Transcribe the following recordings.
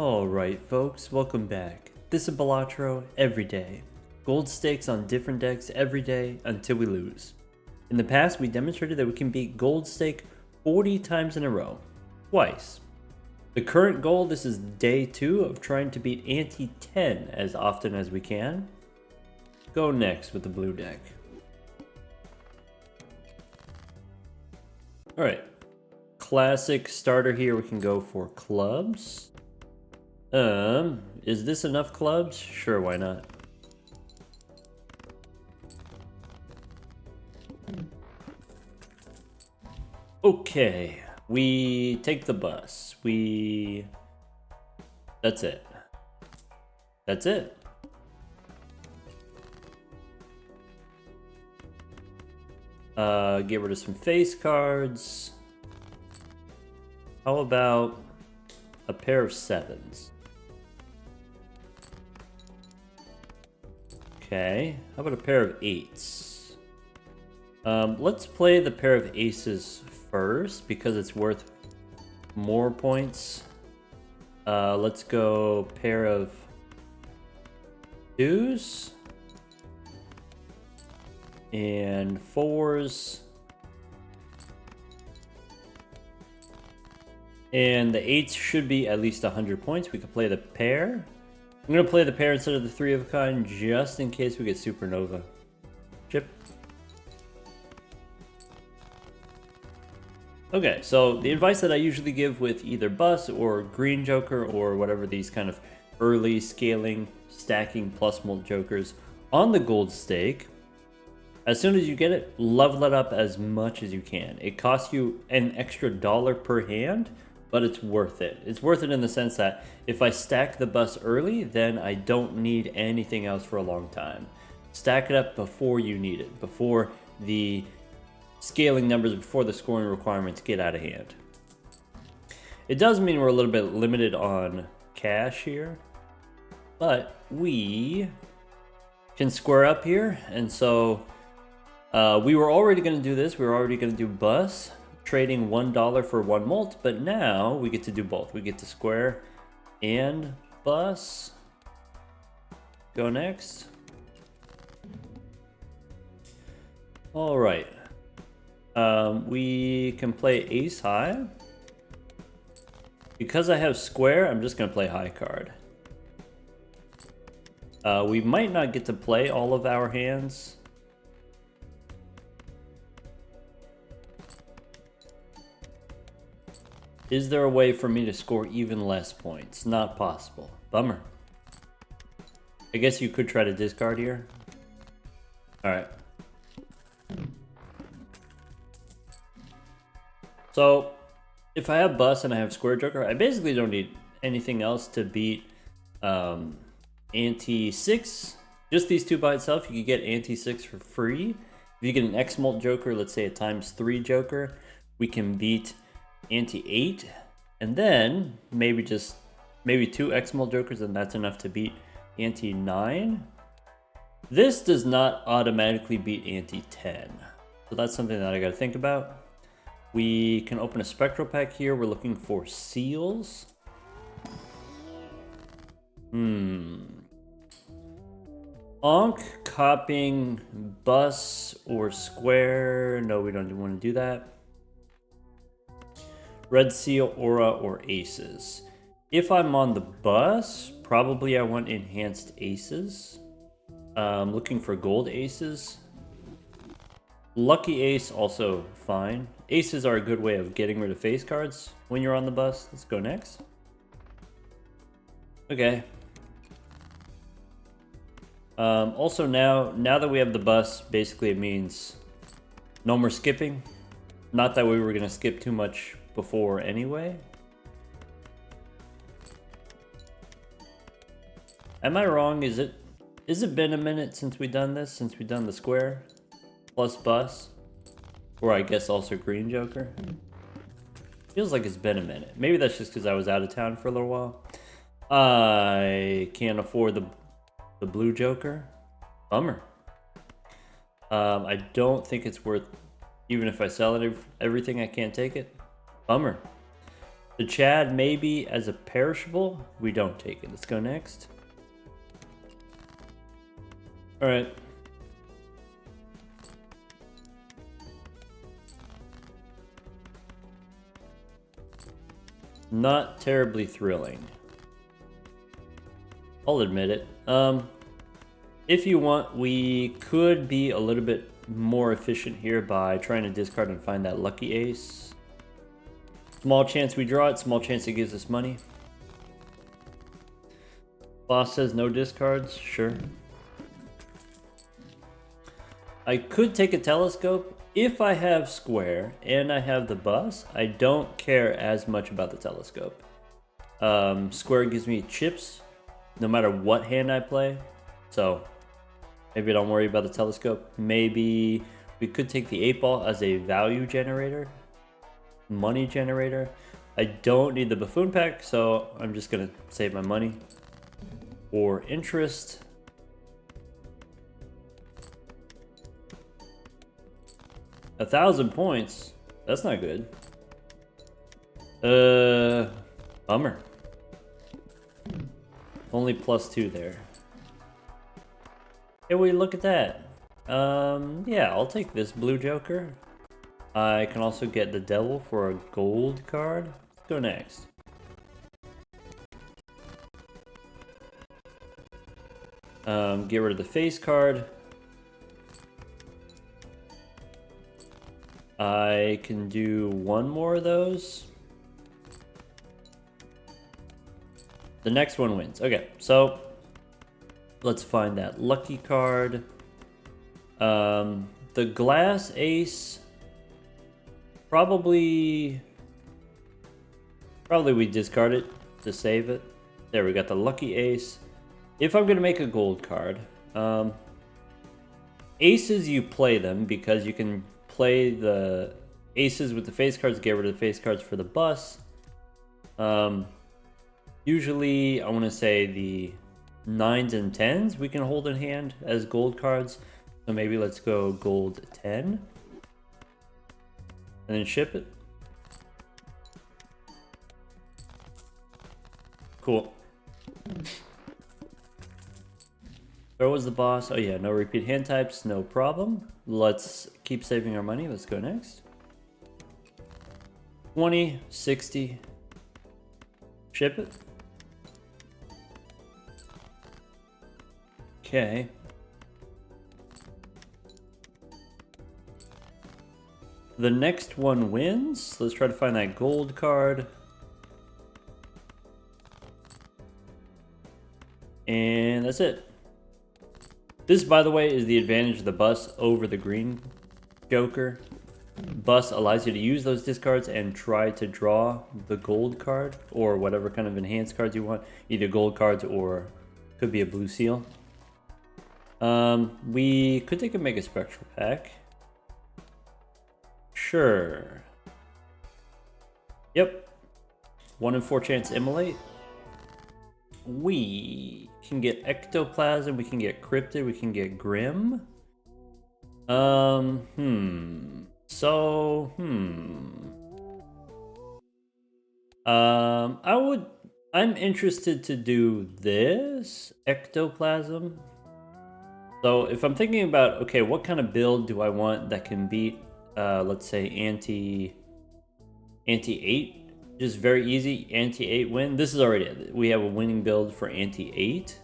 Alright folks, welcome back. This is Balatro every day. Gold stakes on different decks every day until we lose. In the past, we demonstrated that we can beat gold stake 40 times in a row. Twice. The current goal, this is day 2 of trying to beat ante 10 as often as we can. Go next with the blue deck. Alright. Classic starter here, we can go for clubs. Is this enough clubs? Sure, why not? Okay, we take the bus. That's it. That's it. Get rid of some face cards. How about a pair of 7s? Okay, how about a pair of 8s? Let's play the pair of aces first because it's worth more points. Let's go pair of 2s and 4s. And the 8s should be at least 100 points. We could play the pair. I'm going to play the pair instead of the 3 of a kind just in case we get supernova. Chip. Okay, so the advice that I usually give with either bus or green joker or whatever these kind of early scaling, stacking plus mult jokers on the gold stake, as soon as you get it, level it up as much as you can. It costs you an extra $1 per hand, but it's worth it. It's worth it in the sense that if I stack the bus early, then I don't need anything else for a long time. Stack it up before you need it, before the scaling numbers, before the scoring requirements get out of hand. It does mean we're a little bit limited on cash here, but we can square up here, and so we were already going to do this. We were already going to do bus, trading $1 for 1 mult, but now we get to do both. We get to square and bus. Go next. All right. We can play ace high. Because I have square, I'm just going to play high card. We might not get to play all of our hands. Is there a way for me to score even less points? Not possible. Bummer. I guess you could try to discard here. Alright. So, if I have bus and I have square joker, I basically don't need anything else to beat ante 6. Just these two by itself, you could get ante 6 for free. If you get an X mult joker, let's say a ×3 joker, we can beat ante 8, and then maybe 2 X mult jokers, and that's enough to beat ante 9. This does not automatically beat ante 10, so that's something that I gotta think about. We can open a spectral pack here. We're looking for seals. Onk, copying bus or square. No, we don't want to do that. Red seal, aura, or aces. If I'm on the bus, probably I want enhanced aces. Looking for gold aces. Lucky ace, also fine. Aces are a good way of getting rid of face cards when you're on the bus. Let's go next. Okay. Also now that we have the bus, basically it means no more skipping. Not that we were going to skip too much before anyway. Am I wrong? Is it been a minute since we done this? Since we done the square plus bus, or I guess also green joker? Feels like it's been a minute. Maybe that's just because I was out of town for a little while. I can't afford the blue joker. Bummer. I don't think it's worth, even if I sell it everything, I can't take it. Bummer. The Chad maybe as a perishable. We don't take it. Let's go next. All right. Not terribly thrilling. I'll admit it. If you want, we could be a little bit more efficient here by trying to discard and find that lucky ace. Small chance we draw it, small chance it gives us money. Boss says no discards, sure. I could take a telescope. If I have square and I have the bus, I don't care as much about the telescope. Square gives me chips no matter what hand I play, so maybe I don't worry about the telescope. Maybe we could take the 8-ball as a value generator, money generator. I don't need the buffoon pack, so I'm just gonna save my money for interest. A 1,000 points. That's not good. Bummer. Only +2 there. Hey, wait, look at that. Yeah, I'll take this blue joker. I can also get the devil for a gold card. Let's go next. Get rid of the face card. I can do one more of those. The next one wins. Okay, so let's find that lucky card. The glass ace, probably we discard it to save it. There, we got the lucky ace. If I'm gonna make a gold card, aces, you play them because you can play the aces with the face cards, get rid of the face cards for the bus. Usually, I want to say the 9s and 10s we can hold in hand as gold cards. So maybe let's go gold 10. And then ship it. Cool. Where was the boss? Oh yeah, no repeat hand types, no problem. Let's keep saving our money. Let's go next. 20, 60. Ship it. Okay. The next one wins. Let's try to find that gold card. And that's it. This, by the way, is the advantage of the bus over the green joker. Bus allows you to use those discards and try to draw the gold card or whatever kind of enhanced cards you want. Either gold cards or could be a blue seal. We could take a Mega Spectral pack. Sure. Yep. 1 in 4 chance immolate. We can get ectoplasm, we can get cryptid, we can get grim. I'm interested to do this ectoplasm. So if I'm thinking about, okay, what kind of build do I want that can beat, let's say anti 8, just very easy anti 8 win. This is already it. We have a winning build for anti 8.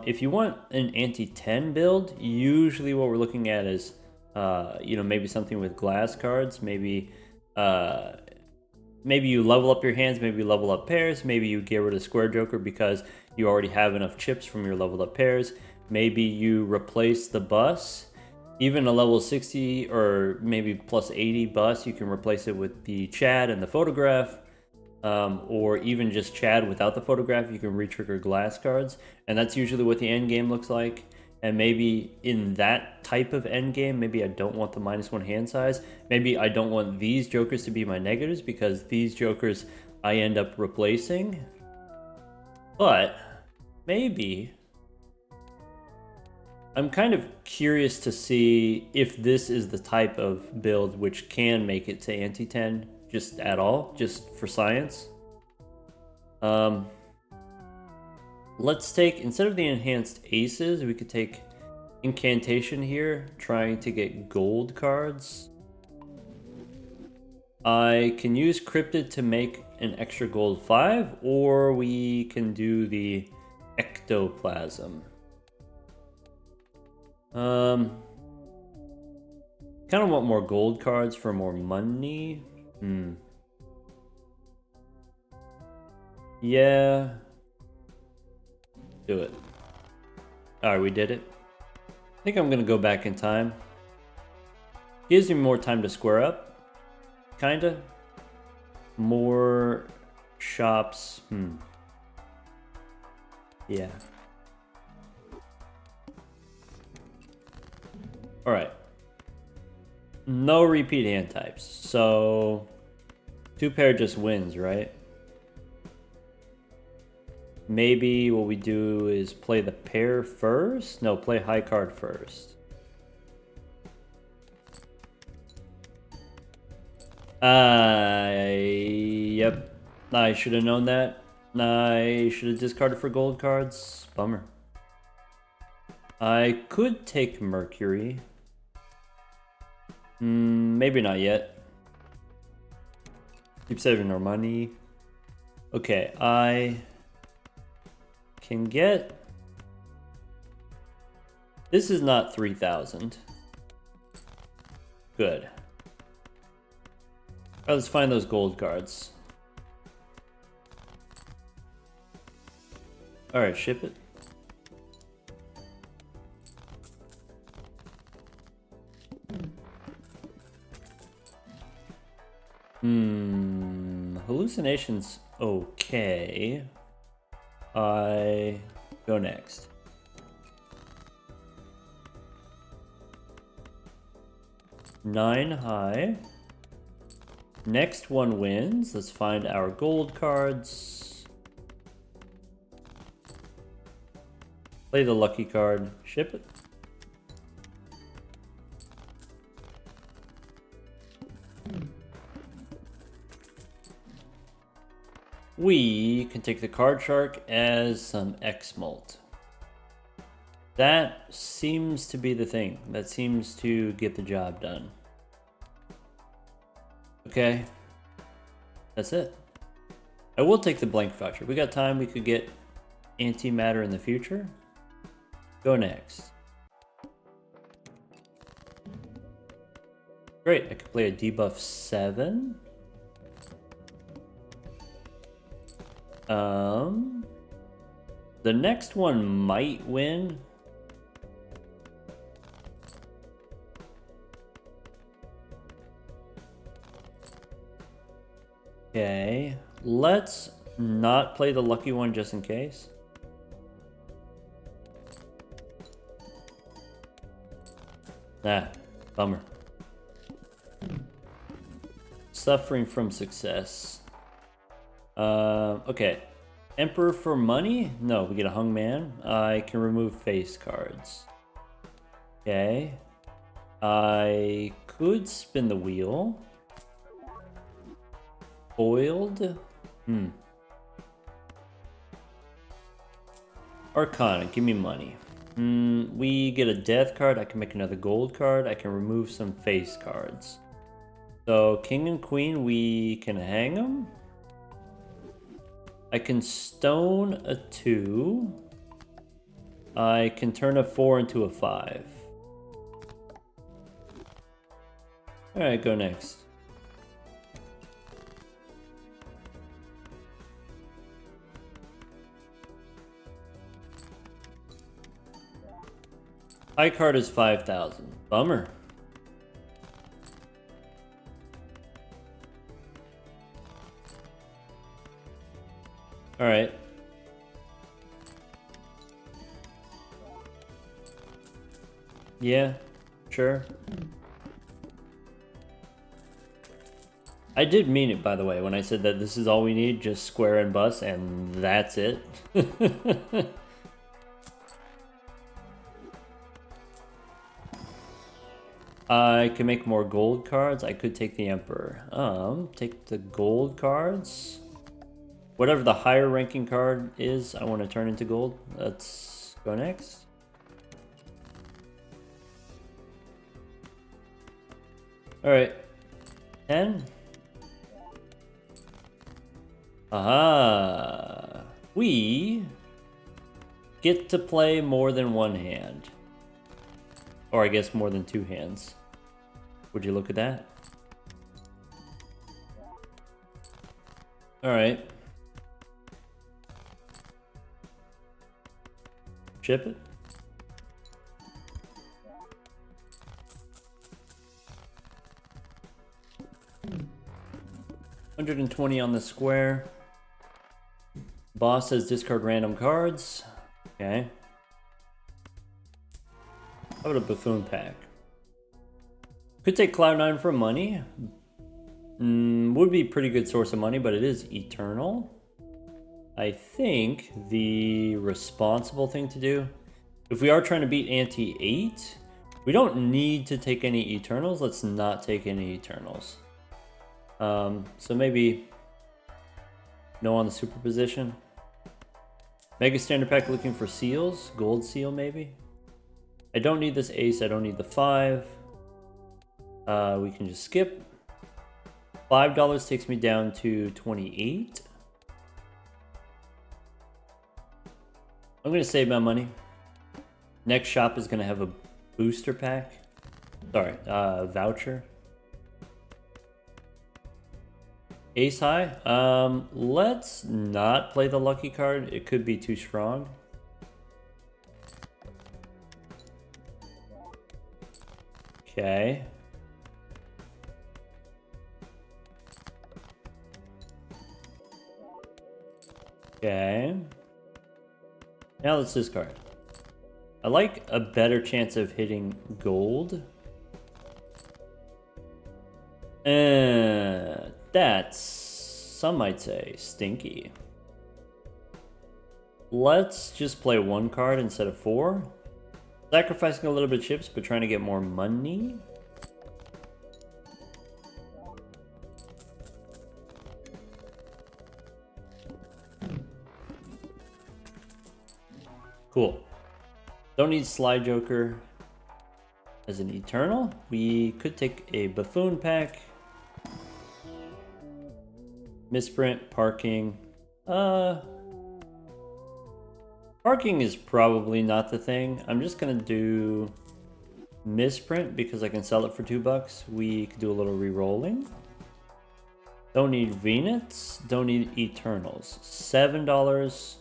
If you want an anti 10 build, usually what we're looking at is, maybe something with glass cards. Maybe you level up your hands. Maybe you level up pairs. Maybe you get rid of Square Joker because you already have enough chips from your leveled up pairs. Maybe you replace the bus. Even a level 60 or maybe plus 80 bus, you can replace it with the Chad and the photograph. Or even just Chad without the photograph, you can re-trigger glass cards. And that's usually what the end game looks like. And maybe in that type of end game, maybe I don't want the -1 hand size. Maybe I don't want these jokers to be my negatives because these jokers I end up replacing. But maybe I'm kind of curious to see if this is the type of build which can make it to anti-10 just at all, just for science. Let's take, instead of the enhanced aces, we could take incantation here, trying to get gold cards. I can use cryptid to make an extra gold 5, or we can do the ectoplasm. Kind of want more gold cards for more money. Yeah. Do it. Alright, we did it. I think I'm gonna go back in time. Gives me more time to square up. Kinda. More shops. Yeah. Alright. No repeat hand types. So 2 pair just wins, right? Maybe what we do is play the pair first? No, play high card first. Yep. I should have known that. I should have discarded for gold cards. Bummer. I could take Mercury. Maybe not yet. Keep saving our money. Okay, I can get... This is not 3,000. Good. Alright, let's find those gold cards. Alright, ship it. Hallucinations, okay. I go next. Nine high. Next one wins. Let's find our gold cards. Play the lucky card. Ship it. We can take the card shark as some X-Molt. That seems to be the thing. That seems to get the job done. Okay. That's it. I will take the blank voucher. We got time. We could get antimatter in the future. Go next. Great. I could play a debuff 7. The next one might win. Okay, let's not play the lucky one just in case. Nah, bummer. Suffering from success. Okay. Emperor for money? No, we get a hung man. I can remove face cards. Okay. I could spin the wheel. Foiled? Arcana, give me money. We get a death card. I can make another gold card. I can remove some face cards. So, king and queen, we can hang them. I can stone a 2. I can turn a 4 into a 5. Alright, go next. High card is 5,000. Bummer. All right. Yeah, sure. I did mean it, by the way, when I said that this is all we need, just square and bus, and that's it. I can make more gold cards. I could take the Emperor. Take the gold cards. Whatever the higher ranking card is, I want to turn into gold. Let's go next. Alright. 10. Aha. We get to play more than one hand. Or I guess more than two hands. Would you look at that? Alright. Ship it. $120 on the square. Boss says discard random cards. Okay. How about a buffoon pack? Could take Cloud9 for money. Would be a pretty good source of money, but it is eternal. I think the responsible thing to do, if we are trying to beat ante 8, we don't need to take any Eternals. Let's not take any Eternals. So maybe no on the superposition. Mega Standard Pack looking for seals. Gold seal maybe. I don't need this ace. I don't need the 5. We can just skip. $5 takes me down to 28. I'm going to save my money. Next shop is going to have a booster pack. Sorry, voucher. Ace high. Let's not play the lucky card. It could be too strong. Okay. Okay. Now let's discard. I like a better chance of hitting gold. That's, some might say, stinky. Let's just play 1 card instead of 4. Sacrificing a little bit of chips, but trying to get more money. Cool. Don't need Slide Joker as an Eternal. We could take a Buffoon pack. Misprint, parking. Parking is probably not the thing. I'm just gonna do misprint because I can sell it for $2. We could do a little re-rolling. Don't need Venus. Don't need Eternals. $7.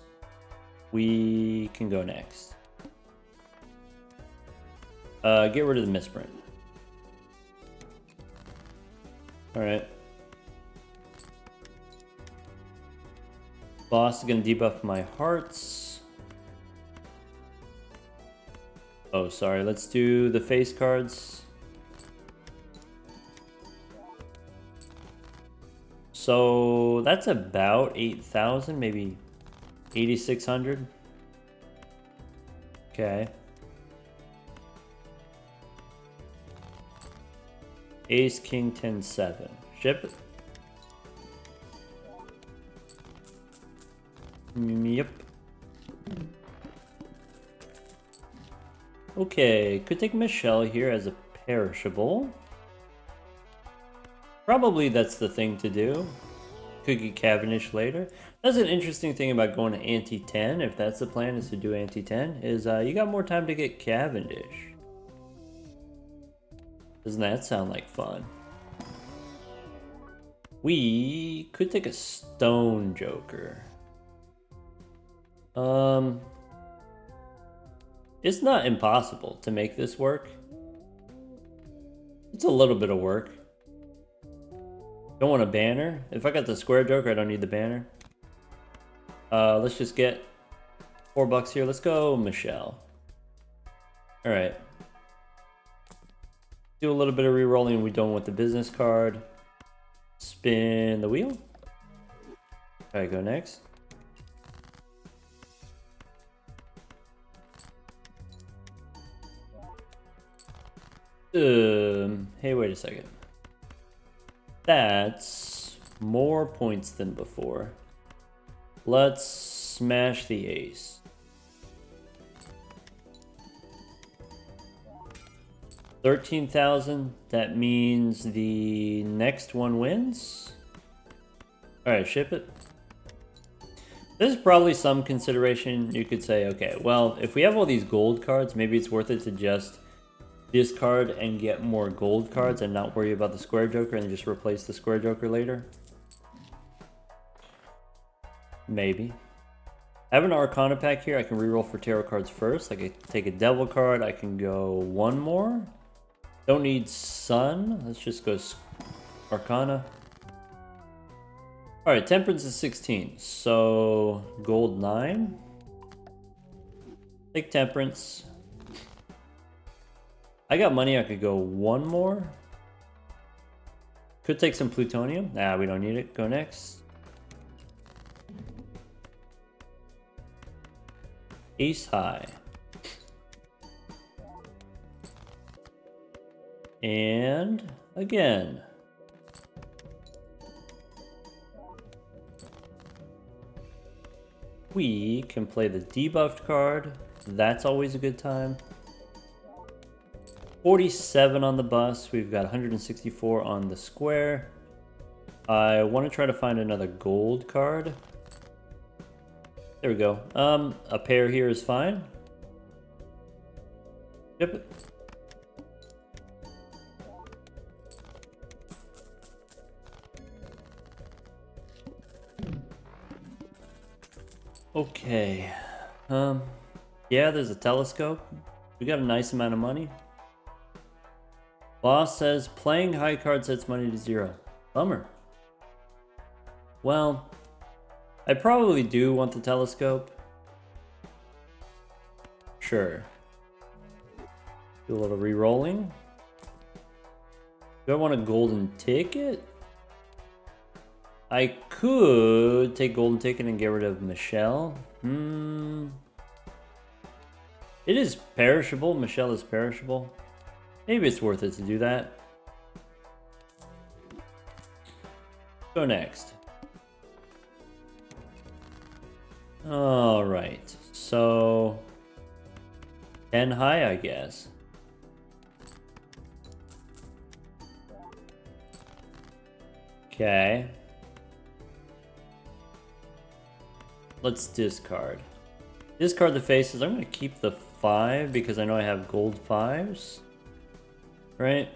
We can go next. Get rid of the misprint. Alright. Boss is going to debuff my hearts. Oh, sorry. Let's do the face cards. So that's about 8,000, maybe 8,600. Okay. Ace, King, 10, 7. Ship it. Yep. Okay, could take Michelle here as a perishable. Probably that's the thing to do. Could get Cavendish later. That's an interesting thing about going to ante 10, if that's the plan, is to do ante 10, is you got more time to get Cavendish. Doesn't that sound like fun? We could take a Stone Joker. It's not impossible to make this work. It's a little bit of work. Don't want a banner. If I got the Square Joker, I don't need the banner. Let's just get $4 here. Let's go Michelle. Alright. Do a little bit of re-rolling. We don't want the business card. Spin the wheel. Alright, go next. Hey, wait a second. That's more points than before. Let's smash the ace. 13,000. That means the next one wins. All right, ship it. There's probably some consideration. You could say, okay, well, if we have all these gold cards, maybe it's worth it to just discard and get more gold cards and not worry about the square joker and just replace the square joker later. Maybe. I have an Arcana pack here. I can reroll for tarot cards first. I can take a devil card. I can go one more. Don't need sun. Let's just go Arcana. Alright, Temperance is 16. So, gold 9. Take Temperance. I got money. I could go one more. Could take some plutonium. Nah, we don't need it. Go next. Ace high. And again. We can play the debuffed card. That's always a good time. 47 on the bus. We've got 164 on the square. I want to try to find another gold card. There we go. A pair here is fine. Yep. Okay. Yeah, there's a telescope. We got a nice amount of money. Boss says playing high card sets money to 0. Bummer. Well, I probably do want the telescope. Sure. Do a little re-rolling. Do I want a golden ticket? I could take golden ticket and get rid of Michelle. It is perishable. Michelle is perishable. Maybe it's worth it to do that. Go next. Alright, so 10 high, I guess. Okay. Let's discard. Discard the faces. I'm going to keep the 5 because I know I have gold 5s. Right?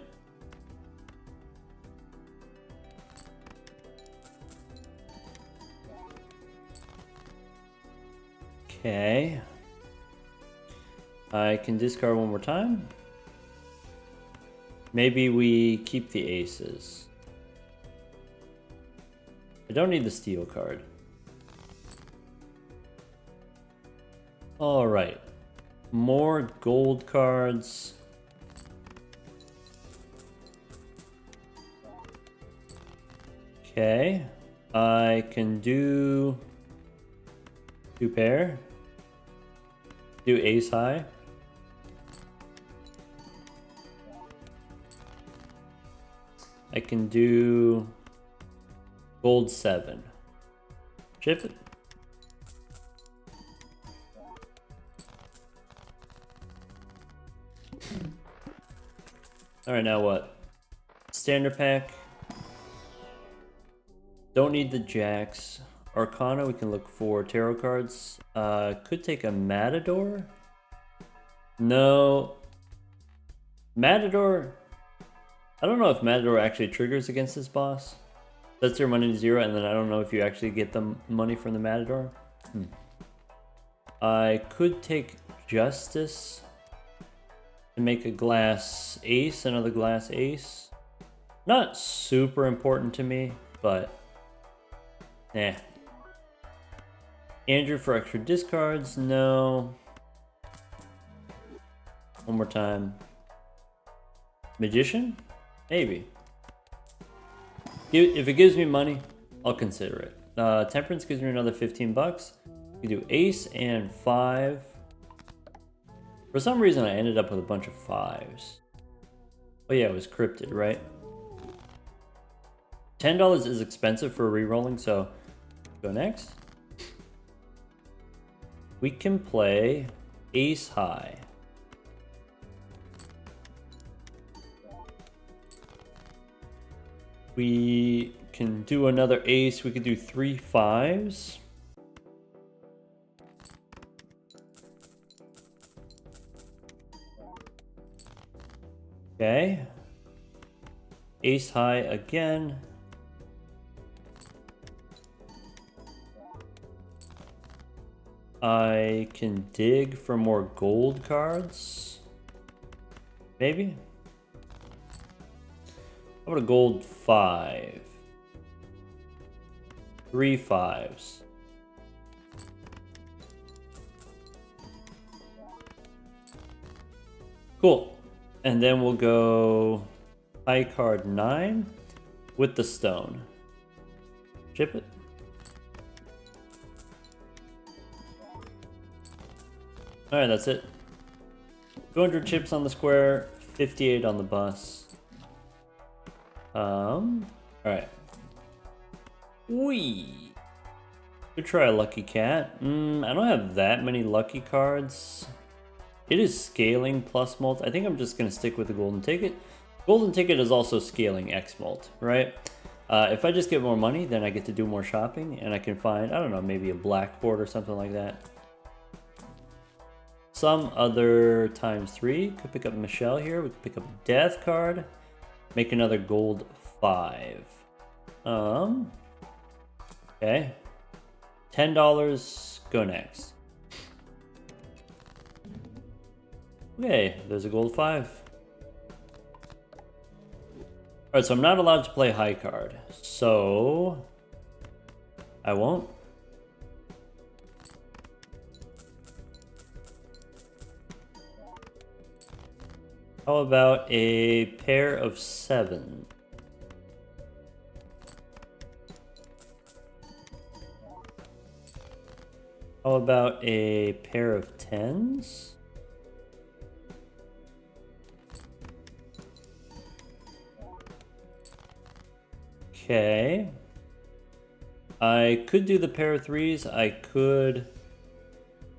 Okay. I can discard one more time. Maybe we keep the aces. I don't need the steel card. Alright. More gold cards. Okay. I can do 2 pair. Do ace high. I can do gold 7. Chip it. Alright, now what? Standard pack. Don't need the jacks. Arcana, we can look for tarot cards. Could take a Matador. No. Matador. I don't know if Matador actually triggers against this boss. Sets your money to 0, and then I don't know if you actually get the money from the Matador. I could take Justice to make a glass ace, another glass ace. Not super important to me, but eh. Andrew for extra discards, no. One more time. Magician? Maybe. If it gives me money, I'll consider it. Temperance gives me another 15 bucks. You do ace and 5. For some reason, I ended up with a bunch of 5s. Oh yeah, it was cryptid, right? $10 is expensive for re-rolling, so go next. We can play ace high. We can do another ace. We could do 3 5s. Okay. Ace high again. I can dig for more gold cards. Maybe. How about a gold 5? 3 5s. Cool. And then we'll go high card 9 with the stone. Chip it. Alright, that's it. 200 chips on the square, 58 on the bus. Alright. Whee! Could try a lucky cat. I don't have that many lucky cards. It is scaling plus mult. I think I'm just going to stick with the golden ticket. Golden ticket is also scaling X mult, right? If I just get more money, then I get to do more shopping, and I can find, I don't know, maybe a blackboard or something like that. Some other ×3. Could pick up Michelle here. We could pick up a death card. Make another gold 5. Okay. $10. Go next. Okay, there's a gold 5. Alright, so I'm not allowed to play high card. So I won't. How about a pair of 7? How about a pair of 10s? Okay. I could do the pair of 3s. I could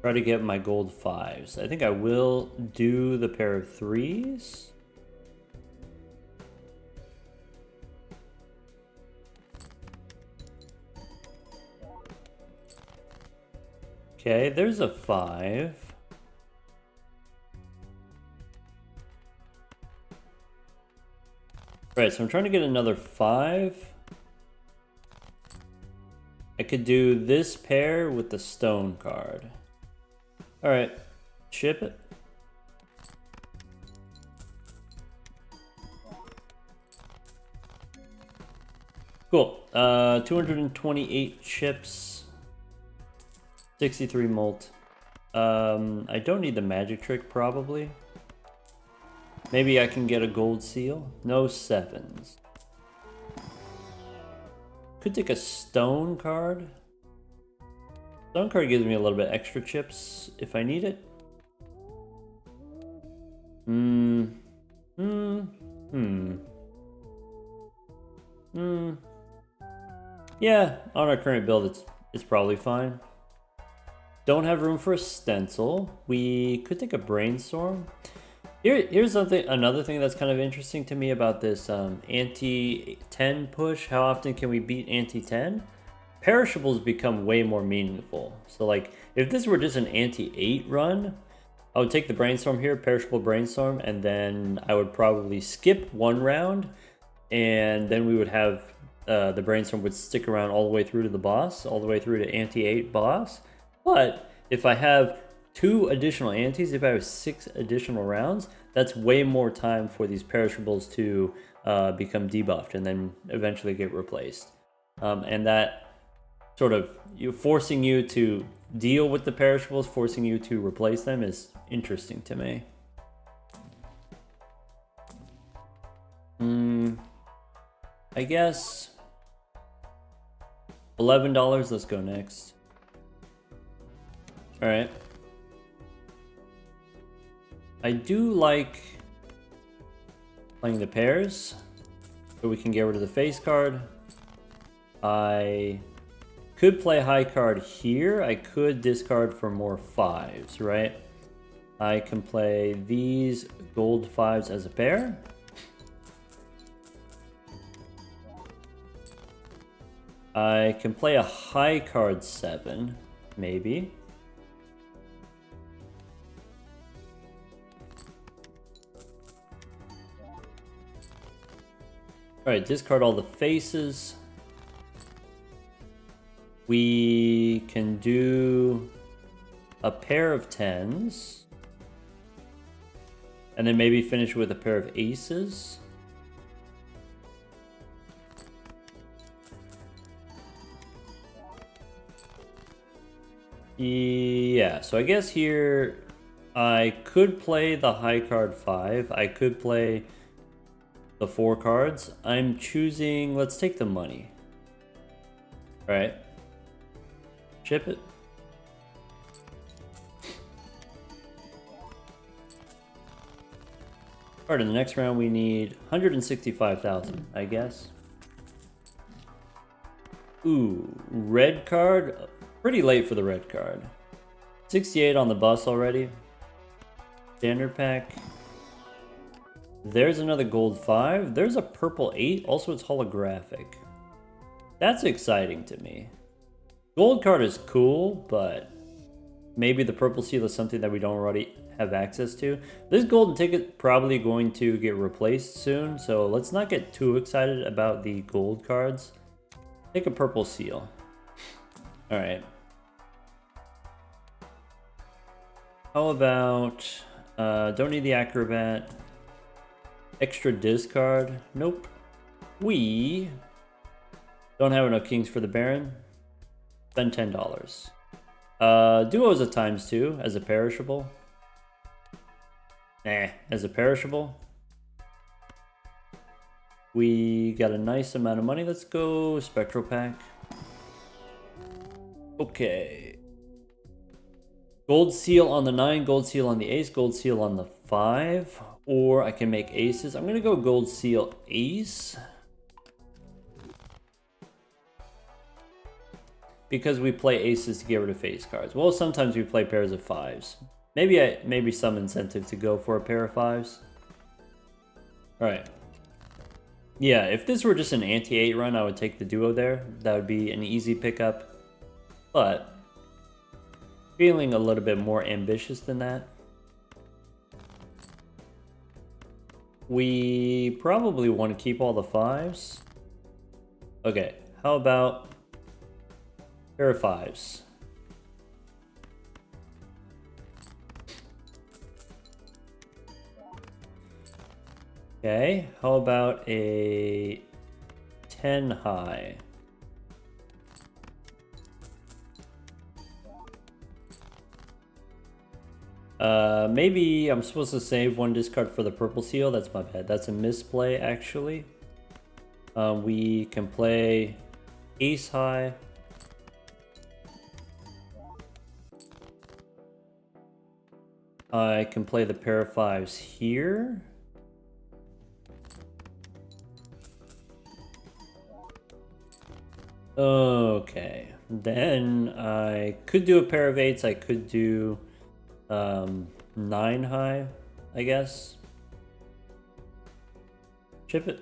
try to get my gold 5s. I think I will do the pair of 3s. Okay, there's a 5. Right, so I'm trying to get another 5. I could do this pair with the stone card. Alright, ship it. Cool. 228 chips. 63 mult. I don't need the magic trick, probably. Maybe I can get a gold seal. No 7s. Could take a stone card. Stone card gives me a little bit extra chips if I need it. Yeah, on our current build, it's probably fine. Don't have room for a stencil. We could take a brainstorm. Here's another thing that's kind of interesting to me about this anti-10 push. How often can we beat anti-10? Perishables become way more meaningful. So like, if this were just an anti-8 run, I would take the brainstorm here, perishable brainstorm, and then I would probably skip 1 round, and then we would have the brainstorm would stick around all the way through to the boss, all the way through to anti-8 boss. But if I have 2 additional antis, if I have 6 additional rounds, that's way more time for these perishables to become debuffed and then eventually get replaced. And that sort of forcing you to deal with the perishables, forcing you to replace them is interesting to me. I guess $11. Let's go next. All right. I do like Playing the pairs. So we can get rid of the face card. I could play high card here. I could discard for more 5s, right? I can play these gold 5s as a pair. I can play a high card 7, maybe. Alright, discard all the faces. We can do a pair of 10s. And then maybe finish with a pair of aces. Yeah, so I guess here I could play the high card 5. I could play the 4 cards. I'm choosing, let's take the money. All right. Chip it. All right, in the next round we need 165,000, I guess. Ooh, red card. Pretty late for the red card. 68 on the bus already. Standard pack. There's another gold 5. There's a purple 8. Also, it's holographic. That's exciting to me. Gold card is cool, but maybe the purple seal is something that we don't already have access to. This golden ticket probably going to get replaced soon, so let's not get too excited about the gold cards. Take a purple seal. Alright. How about... don't need the acrobat. Extra discard. Nope. We don't have enough kings for the Baron. Spend $10. Duo is a ×2 as a perishable. As a perishable. We got a nice amount of money. Let's go Spectral Pack. Okay. Gold seal on the 9, gold seal on the ace, gold seal on the 5. Or I can make aces. I'm going to go gold seal ace. Because we play aces to get rid of face cards. Well, sometimes we play pairs of 5s. Maybe some incentive to go for a pair of 5s. Alright. Yeah, if this were just an anti-8 run, I would take the duo there. That would be an easy pickup. But feeling a little bit more ambitious than that. We probably want to keep all the 5s. Okay, how about pair of 5s? Okay, how about a 10 high? Maybe I'm supposed to save 1 discard for the purple seal. That's my bad. That's a misplay, actually. We can play ace high. I can play the pair of 5s here. Okay, then I could do a pair of 8s. I could do 9 high, I guess. Chip it.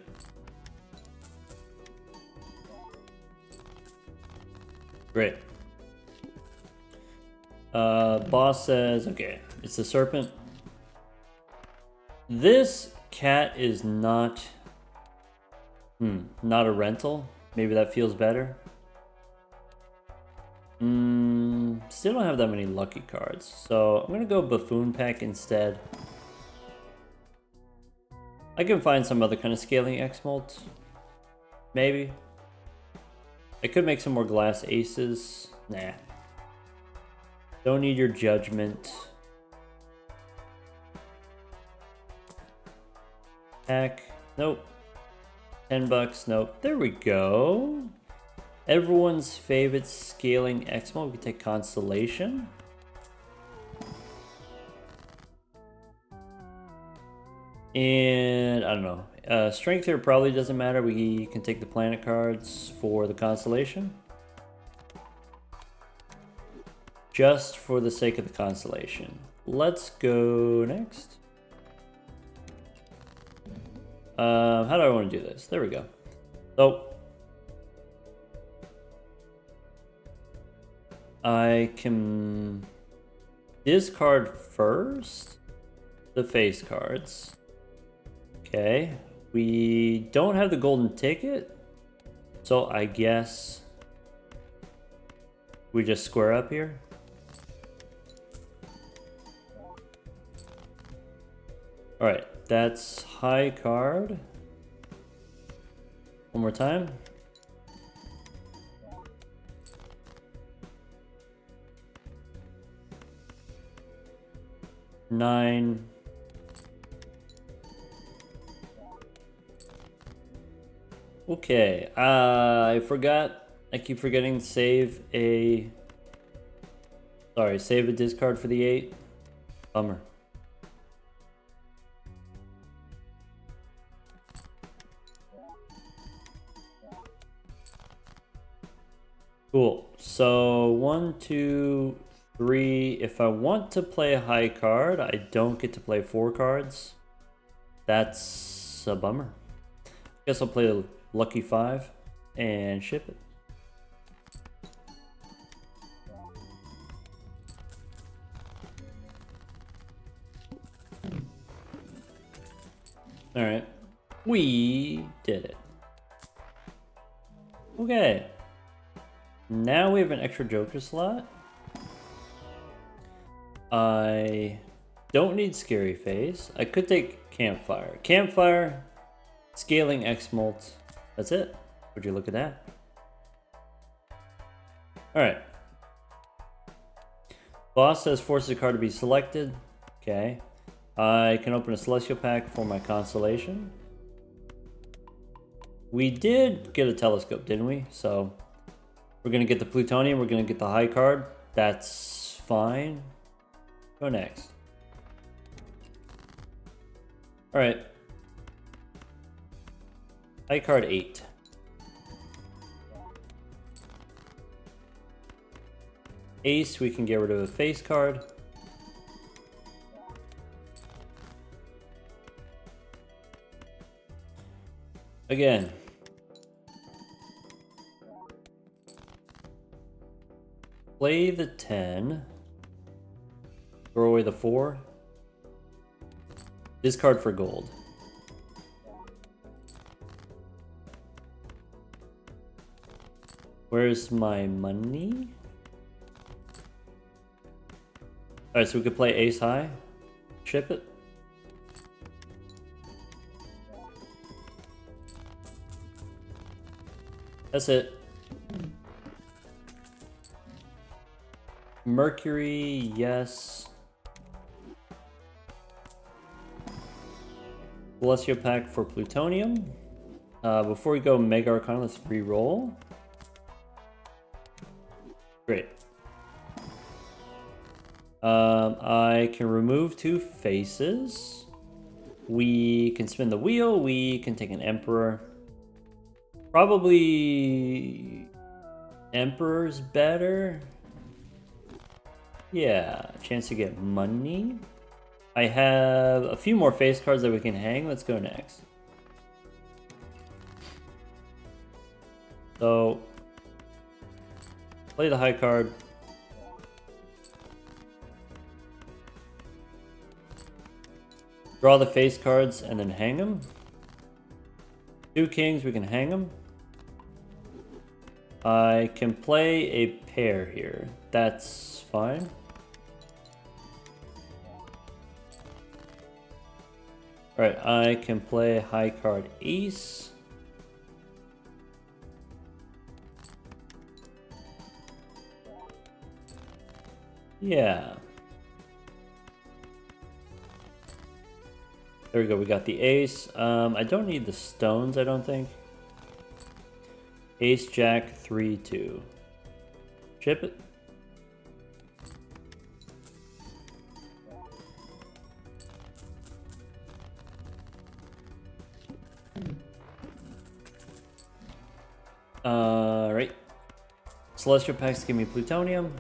Great. Boss says, okay, it's the serpent. This cat is not a rental. Maybe that feels better. Still don't have that many lucky cards, so I'm gonna go Buffoon Pack instead. I can find some other kind of scaling X-Molt. Maybe. I could make some more glass aces. Nah. Don't need your judgment. Pack. Nope. $10. Nope. There we go. Everyone's favorite scaling X-Molt. We can take Constellation. And I don't know. Strength here probably doesn't matter. We can take the planet cards for the constellation. Just for the sake of the constellation. Let's go next. How do I want to do this? There we go. So I can discard first the face cards. Okay. We don't have the golden ticket, so I guess we just square up here. Alright, that's high card. One more time. Nine. Okay, I forgot. I keep forgetting to save a... Sorry, save a discard for the 8. Bummer. Cool. So 1, 2, 3. If I want to play a high card, I don't get to play 4 cards. That's a bummer. Guess I'll play a lucky 5 and ship it. All right, we did it. Okay. Now we have an extra Joker slot. I don't need Scary Face. I could take Campfire. Campfire, Scaling X-Molt. That's it. Would you look at that? Alright. Boss says forces a card to be selected. Okay. I can open a Celestial Pack for my Constellation. We did get a Telescope, didn't we? So... we're going to get the Plutonium. We're going to get the high card. That's fine. Go next. All right. High card 8. Ace, we can get rid of a face card. Again. Play the 10. Throw away the 4. Discard for gold. Where's my money? Alright, so we could play ace high. Ship it. That's it. Mercury, yes. Celestial Pack for Plutonium. Before we go Mega Arcana, let's re-roll. Great. I can remove 2 faces. We can spin the wheel. We can take an Emperor. Probably Emperor's better. Yeah, chance to get money. I have a few more face cards that we can hang. Let's go next. So, play the high card. Draw the face cards and then hang them. 2 kings, we can hang them. I can play a pair here. That's fine. Alright, I can play high card ace. Yeah. There we go, we got the ace. I don't need the stones, I don't think. Ace, jack, 3, 2. Chip it. celestial packs give me plutonium.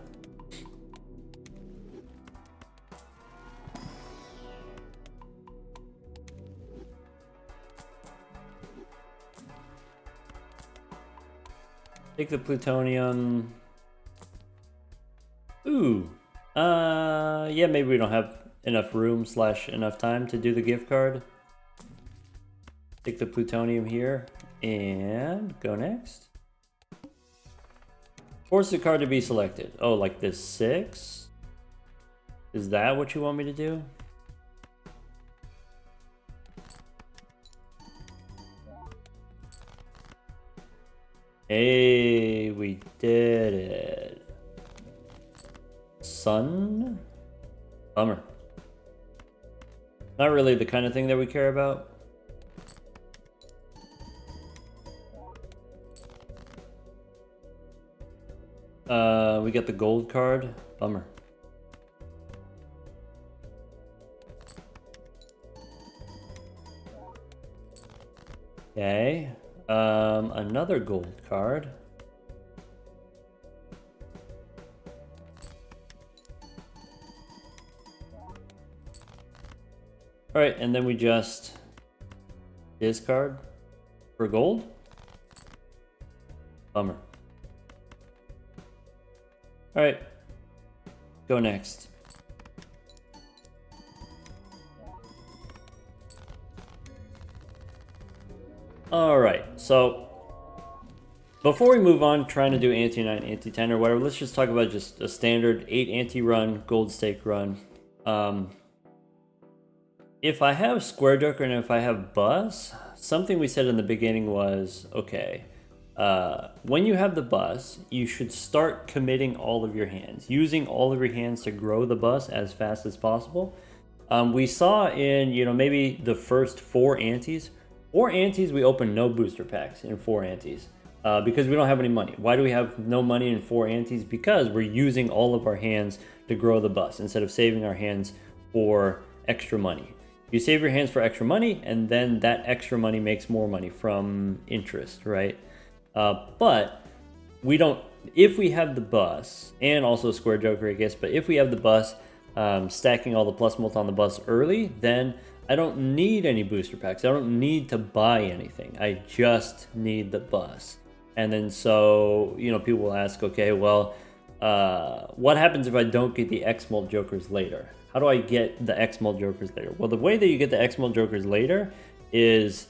Take the plutonium. Ooh. Yeah, maybe we don't have enough room / enough time to do the gift card. Take the plutonium here and go next. Force the card to be selected. Oh, like this 6? Is that what you want me to do? Hey, we did it. Sun? Bummer. Not really the kind of thing that we care about. We got the gold card. Bummer. Okay. Another gold card. All right, and then we just discard for gold. Bummer. All right, go next. All right, so before we move on trying to do ante 9, ante 10 or whatever, let's just talk about just a standard 8 ante run, gold stake run. If I have Square Joker and if I have bus, something we said in the beginning was, okay, when you have the bus, you should start committing all of your hands, using all of your hands to grow the bus as fast as possible. We saw in, maybe the first 4 antes, we opened no booster packs in 4 antes because we don't have any money. Why do we have no money in 4 antes? Because we're using all of our hands to grow the bus instead of saving our hands for extra money. You save your hands for extra money, and then that extra money makes more money from interest, right? But we don't, if we have the bus, and also Square Joker, I guess, but if we have the bus, stacking all the plus multi on the bus early, then I don't need any booster packs. I don't need to buy anything. I just need the bus. And then so, people will ask, okay, well, what happens if I don't get the X-Mult Jokers later? How do I get the X-Mult Jokers later? Well, the way that you get the X-Mult Jokers later is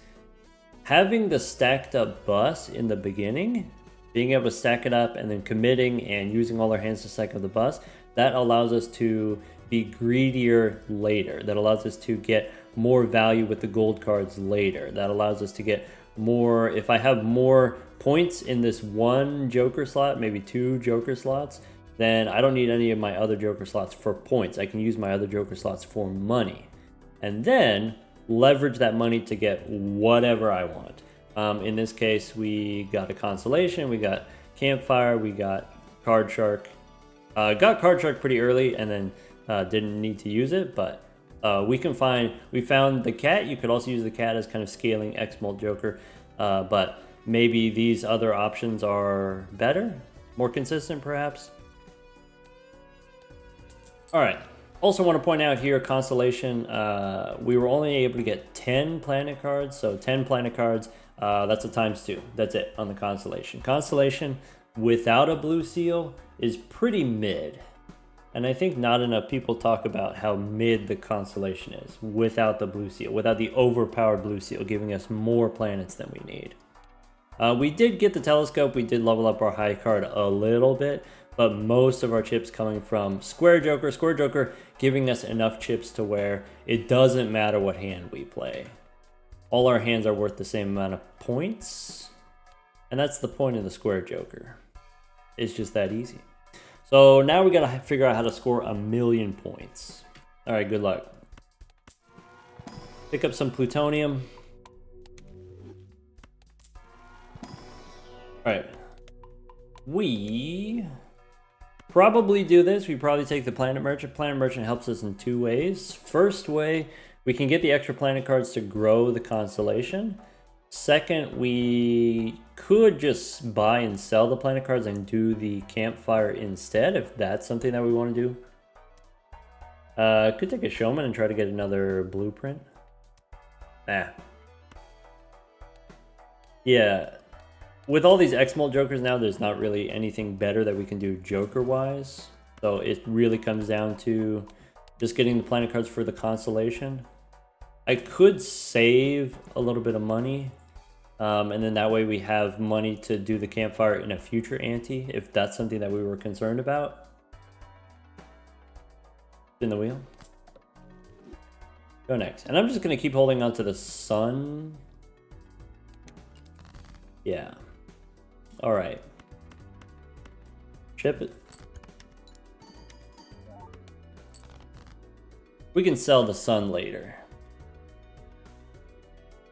having the stacked up bus in the beginning, being able to stack it up and then committing and using all our hands to stack up the bus. That allows us to be greedier later. That allows us to get more value with the gold cards later. That allows us to get more, if I have more points in this 1 Joker slot, maybe 2 Joker slots, then I don't need any of my other Joker slots for points. I can use my other Joker slots for money. And then leverage that money to get whatever I want. In this case, we got a Constellation, we got Campfire, we got Card Shark. Got Card Shark pretty early and then didn't need to use it, but we found the cat. You could also use the cat as kind of scaling X-Mult Joker, but maybe these other options are better, more consistent perhaps. All right. Also want to point out here, Constellation, we were only able to get 10 planet cards. So 10 planet cards, that's a ×2. That's it on the Constellation. Constellation without a blue seal is pretty mid. And I think not enough people talk about how mid the Constellation is without the blue seal, without the overpowered blue seal giving us more planets than we need. We did get the Telescope. We did level up our high card a little bit, but most of our chips coming from Square Joker. Square Joker giving us enough chips to where it doesn't matter what hand we play. All our hands are worth the same amount of points. And that's the point of the Square Joker. It's just that easy. So now we gotta figure out how to score 1,000,000 points. All right, good luck. Pick up some plutonium. All right. We probably do this. We probably take the Planet Merchant. Planet Merchant helps us in 2 ways. First way, we can get the extra planet cards to grow the Constellation. Second, we could just buy and sell the planet cards and do the campfire instead, if that's something that we want to do. Could take a showman and try to get another blueprint. Yeah. With all these X-Molt Jokers now, there's not really anything better that we can do Joker-wise. So it really comes down to just getting the planet cards for the constellation. I could save a little bit of money. And then that way we have money to do the campfire in a future ante, if that's something that we were concerned about. Spin the wheel. Go next. And I'm just going to keep holding on to the sun. Yeah. Alright. Ship it. We can sell the sun later.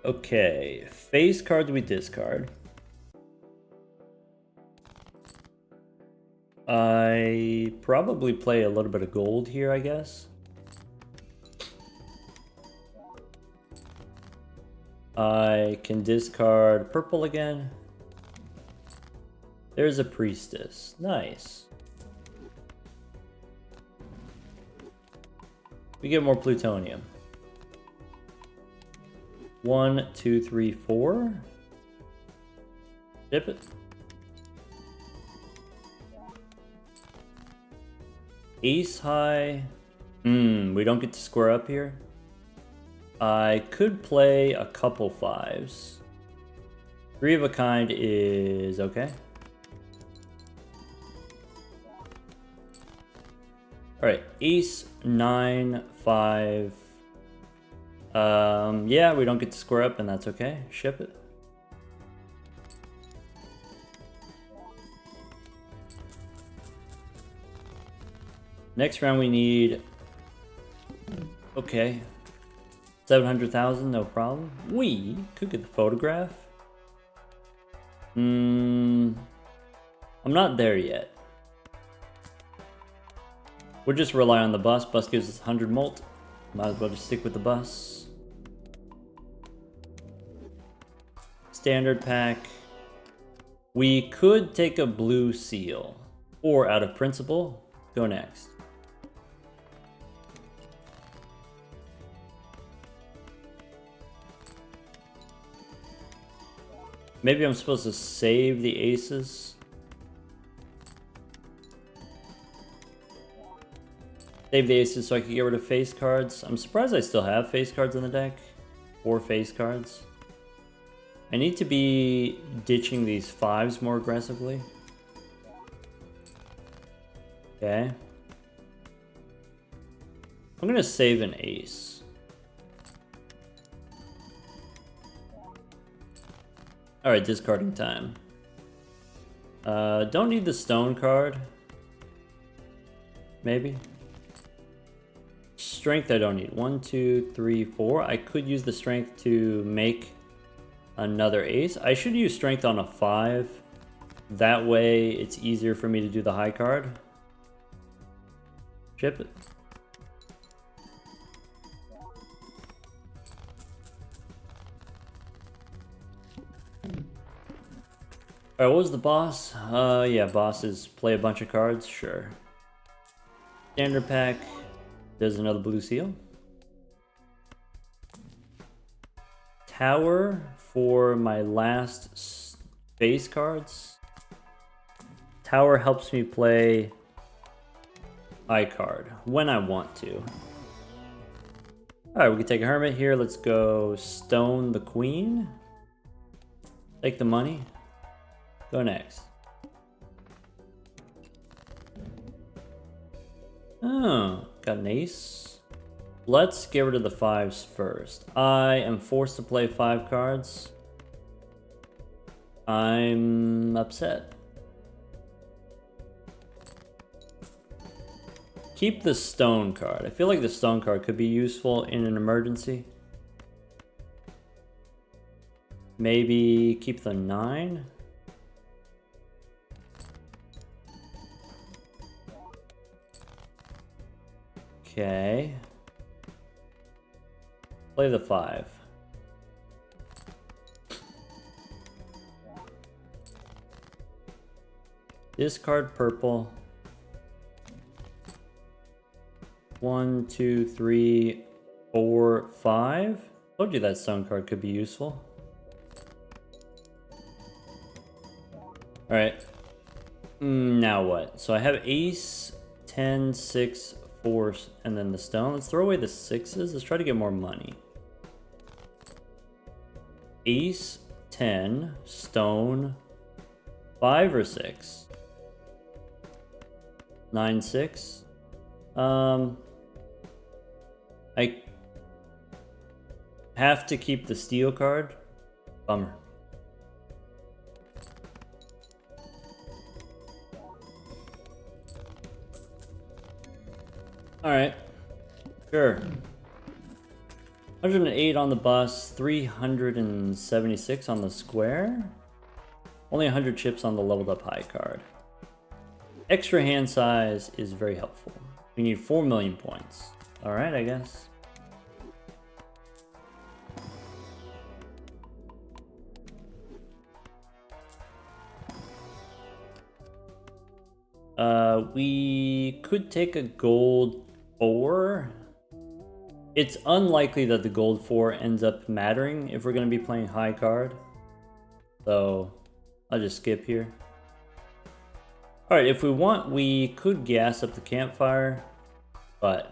Okay. Face cards we discard. I probably play a little bit of gold here, I guess. I can discard purple again. There's a priestess. Nice. We get more plutonium. 1, 2, 3, 4. Dip it. Ace high. We don't get to square up here. I could play a couple fives. 3 of a kind is okay. Alright, ace, 9, 5. Yeah, we don't get to square up and that's okay. Ship it. Next round we need... Okay. 700,000, no problem. We could get the photograph. I'm not there yet. We'll just rely on the bus. Bus gives us 100 molt. Might as well just stick with the bus. Standard pack. We could take a blue seal. Or out of principle, go next. Maybe I'm supposed to save the aces. Save the aces so I can get rid of face cards. I'm surprised I still have face cards in the deck. 4 face cards. I need to be ditching these 5s more aggressively. Okay. I'm gonna save an ace. Alright, discarding time. Don't need the stone card. Maybe. Strength I don't need. 1, 2, 3, 4. I could use the strength to make another ace. I should use strength on a 5. That way it's easier for me to do the high card. Ship it. Alright, what was the boss? Yeah, bosses play a bunch of cards, sure. Standard pack. There's another blue seal. Tower for my last face cards. Tower helps me play high card when I want to. Alright, we can take a hermit here. Let's go stone the queen. Take the money. Go next. Oh, got an ace. Let's get rid of the 5s first. I am forced to play 5 cards. I'm upset. Keep the stone card. I feel like the stone card could be useful in an emergency. Maybe keep the 9. Okay. Play the 5. Discard purple. 1, 2, 3, 4, 5. Told you that stone card could be useful. Alright. Now what? So I have ace, 10, 6, 4, and then the stone. Let's throw away the 6s. Let's try to get more money. Ace, 10, stone, 5 or 6? 9, 6. I have to keep the steel card. Bummer. Alright. Sure. 108 on the bus, 376 on the square. Only 100 chips on the leveled up high card. Extra hand size is very helpful. We need 4 million points. Alright, I guess. We could take a gold 4. It's unlikely that the gold 4 ends up mattering if we're going to be playing high card. So I'll just skip here. Alright, if we want, we could gas up the campfire, but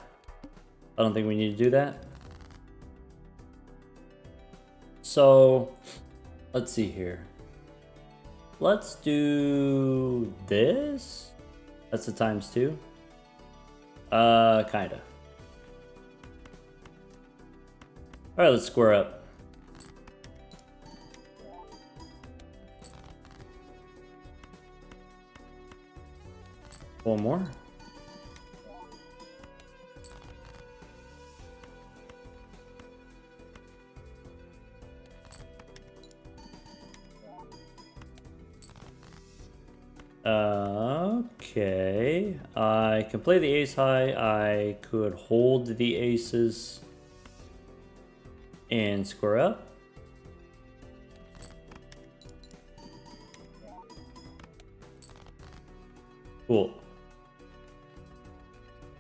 I don't think we need to do that. So let's see here. Let's do this. That's the ×2. Kinda. Alright, let's square up. One more. Okay, I can play the ace high. I could hold the aces and square up. Cool.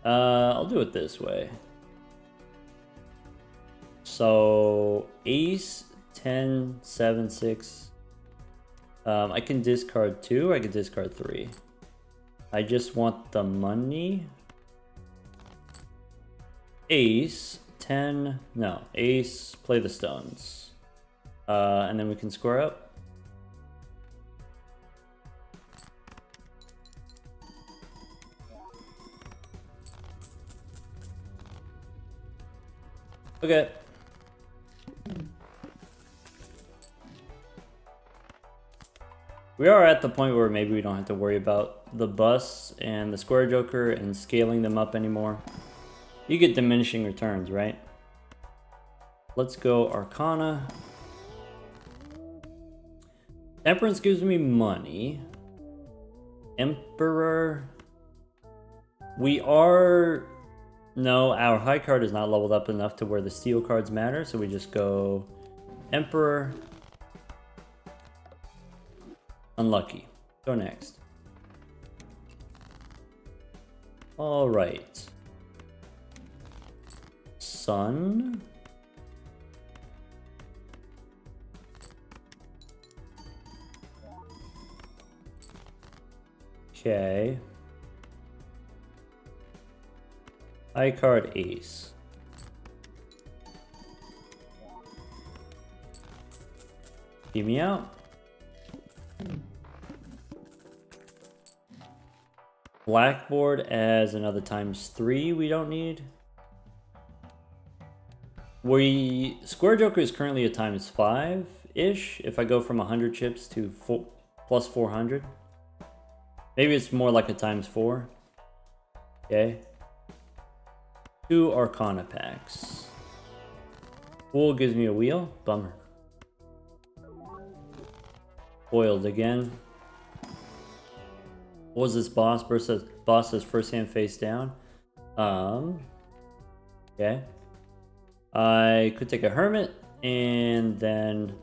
I'll do it this way. So ace, 10, 7, 6. I can discard 2, I can discard 3. I just want the money. Ace, 10, no, ace, play the stones. And then we can square up. Okay. We are at the point where maybe we don't have to worry about the bus and the square joker and scaling them up anymore. You get diminishing returns, right? Let's go Arcana. Temperance gives me money. Emperor. We are... No, our high card is not leveled up enough to where the steel cards matter, so we just go Emperor. Unlucky. Go next. All right. Sun. Okay. High card ace. Keep me out. Blackboard as another ×3 we don't need. Square Joker is currently a ×5-ish. If I go from 100 chips to plus 400. Maybe it's more like a ×4. Okay. 2 Arcana packs. Fool gives me a wheel. Bummer. Foiled again. What was this boss? Boss says first hand face down. Okay. I could take a hermit and then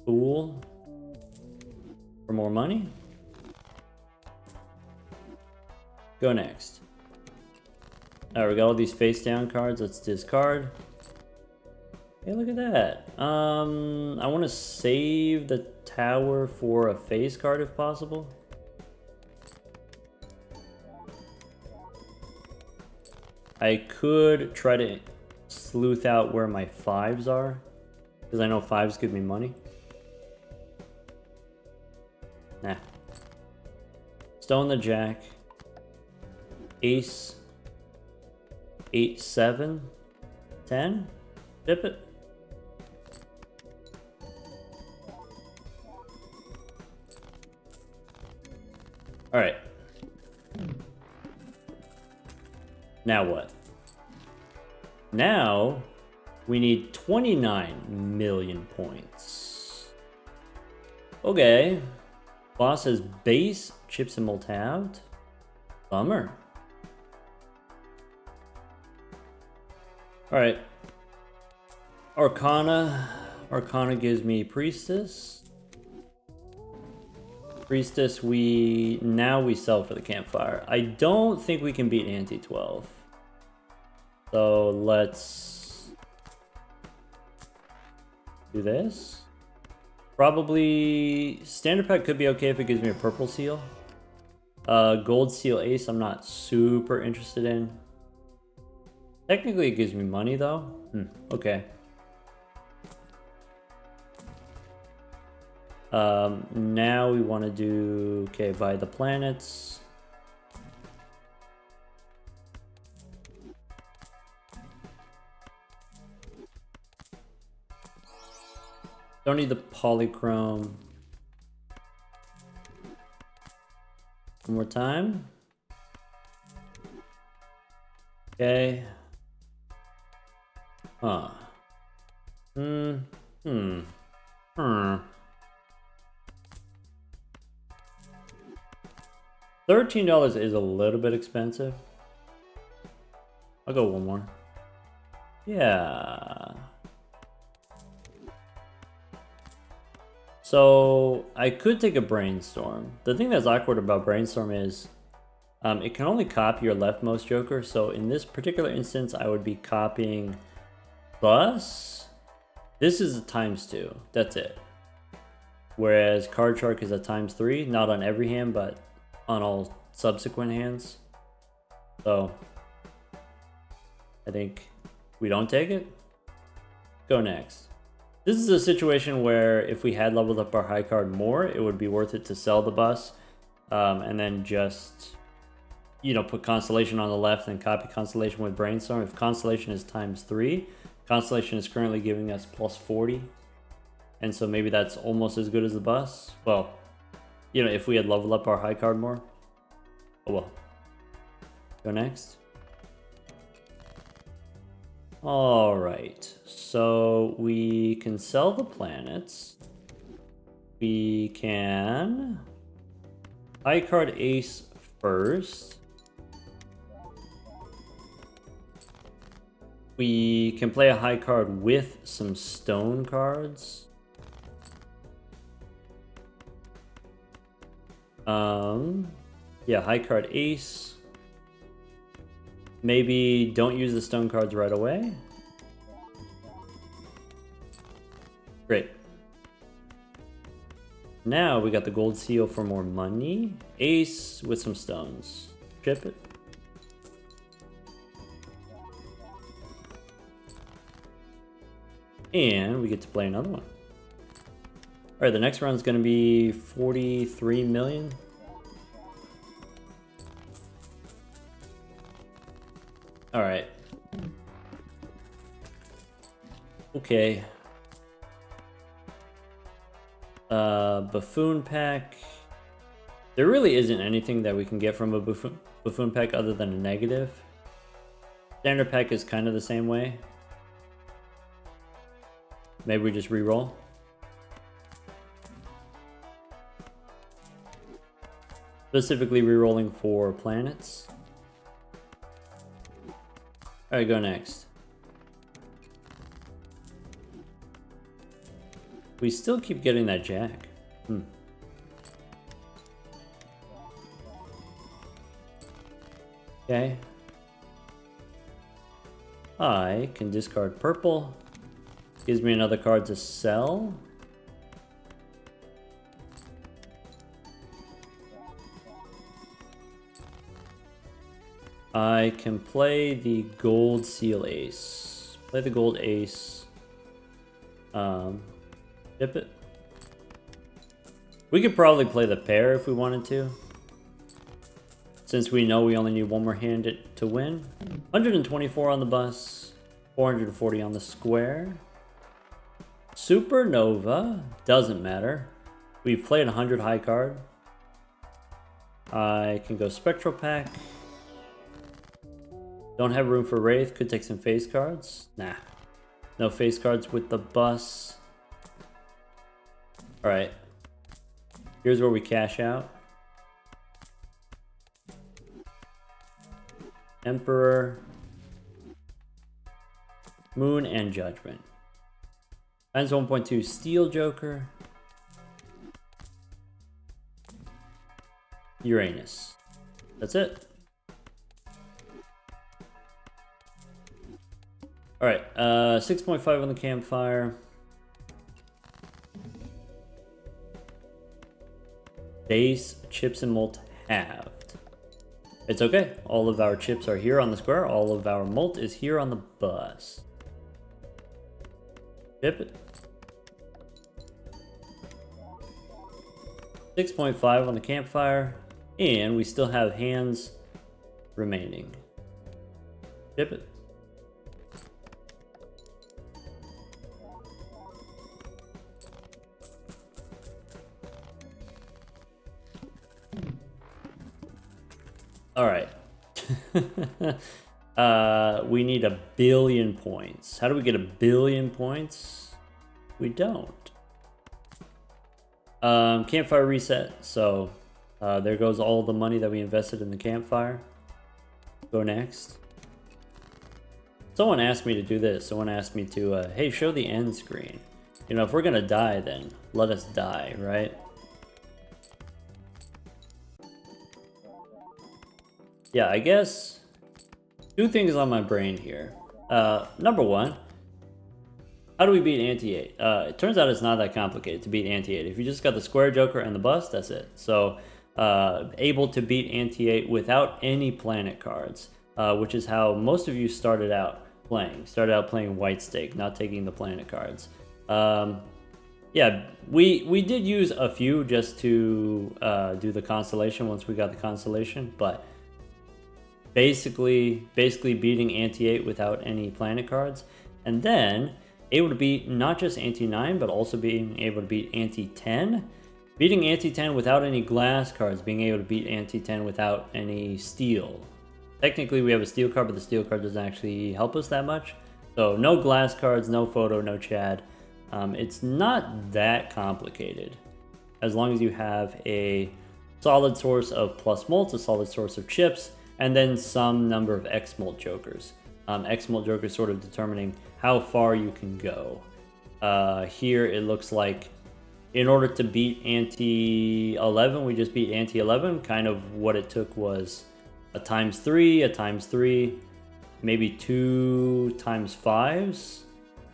fool for more money. Go next. Alright, we got all these face down cards. Let's discard. Hey, look at that. I want to save the tower for a face card if possible. I could try to sleuth out where my 5s are, because I know 5s give me money. Nah. Stone the Jack. Ace. 8, 7, 10. Dip it. All right. Now what? Now we need 29 million points. Okay. Boss has base, chips and multi-out. Bummer. All right. Arcana. Arcana gives me Priestess. Priestess, now we sell for the campfire. I don't think we can beat Ante 12. So let's do this. Probably standard pack could be okay if it gives me a purple seal. Gold seal ace I'm not super interested in. Technically it gives me money though. Okay. Now we want to do, okay, buy the planets. Don't need the polychrome. One more time. Okay. Huh. $13 is a little bit expensive. I'll go one more. Yeah. So I could take a brainstorm. The thing that's awkward about brainstorm is it can only copy your leftmost joker. So in this particular instance, I would be copying bus. This is a ×2. That's it. Whereas card shark is a ×3, not on every hand, but on all subsequent hands. So I think we don't take it. Go next. This is a situation where if we had leveled up our high card more, it would be worth it to sell the bus and then just, you know, put Constellation on the left and copy Constellation with Brainstorm. If Constellation is ×3, Constellation is currently giving us +40. And so maybe that's almost as good as the bus. Well, you know, if we had leveled up our high card more. Oh well. Go next. All right, so we can sell the planets. We can high card ace first. We can play a high card with some stone cards. Yeah, high card ace. Maybe don't use the stone cards right away. Great. Now we got the gold seal for more money. Ace with some stones. Chip it. And we get to play another one. All right, the next round is going to be 43 million. All right. Okay. Buffoon pack. There really isn't anything that we can get from a buffoon pack other than a negative. Standard pack is kind of the same way. Maybe we just re-roll. Specifically re-rolling for planets. All right, go next. We still keep getting that jack. Okay. I can discard purple. Gives me another card to sell. I can play the gold seal ace. Play the gold ace. Dip it. We could probably play the pair if we wanted to. Since we know we only need one more hand to win. 124 on the bus. 440 on the square. Supernova. Doesn't matter. We've played 100 high card. I can go Spectral Pack. Don't have room for Wraith. Could take some face cards. Nah. No face cards with the bus. Alright. Here's where we cash out. Emperor. Moon and Judgment. Times 1.2 Steel Joker. Uranus. That's it. Alright, 6.5 on the campfire. Base, chips, and malt halved. It's okay. All of our chips are here on the square. All of our malt is here on the bus. Chip it. 6.5 on the campfire. And we still have hands remaining. Chip it. All right. We need 1 billion points. How do we get 1 billion points? We don't. Campfire reset. So there goes all the money that we invested in the campfire. Go next. Someone asked me to do this. Someone asked me to, hey, show the end screen. You know, if we're gonna die, then let us die, right? Yeah, I guess 2 things on my brain here. Number 1, how do we beat Ante-8? It turns out it's not that complicated to beat Ante-8. If you just got the square joker and the bus, that's it. So, able to beat Ante-8 without any planet cards, which is how most of you started out playing. Started out playing white stake, not taking the planet cards. Yeah, we did use a few just to do the constellation once we got the constellation, but basically beating Ante-8 without any planet cards, and then able to beat not just Ante-9 but also being able to beat Ante-10, beating Ante-10 without any glass cards, being able to beat Ante-10 without any steel. Technically we have a steel card, but the steel card doesn't actually help us that much. So no glass cards, no photo, no Chad. It's not that complicated as long as you have a solid source of plus mults, a solid source of chips, and then some number of X-Molt Jokers. X-Molt Jokers sort of determining how far you can go. Here it looks like in order to beat Ante-11, we just beat Ante-11. Kind of what it took was a ×3, a ×3, maybe 2 ×5s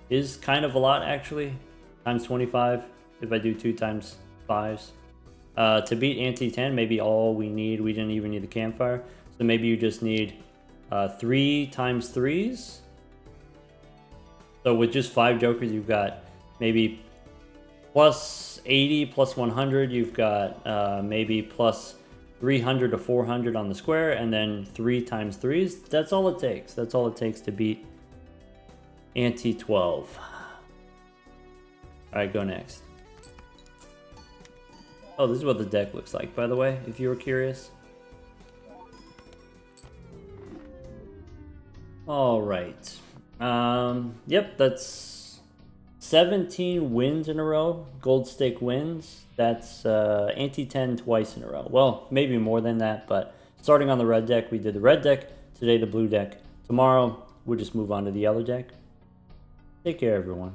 is kind of a lot actually. ×25 if I do 2 ×5s. To beat Ante-10, maybe all we didn't even need the campfire. So maybe you just need 3 ×3s. So with just 5 jokers, you've got maybe plus 80, plus 100. You've got maybe plus 300 to 400 on the square, and then 3 ×3s. That's all it takes. That's all it takes to beat Ante-12. All right, go next. Oh, this is what the deck looks like, by the way, if you were curious. All right. Yep, that's 17 wins in a row, gold stake wins. That's Ante-10 twice in a row. Well, maybe more than that, but starting on the red deck, we did the red deck, today the blue deck. Tomorrow, we'll just move on to the yellow deck. Take care, everyone.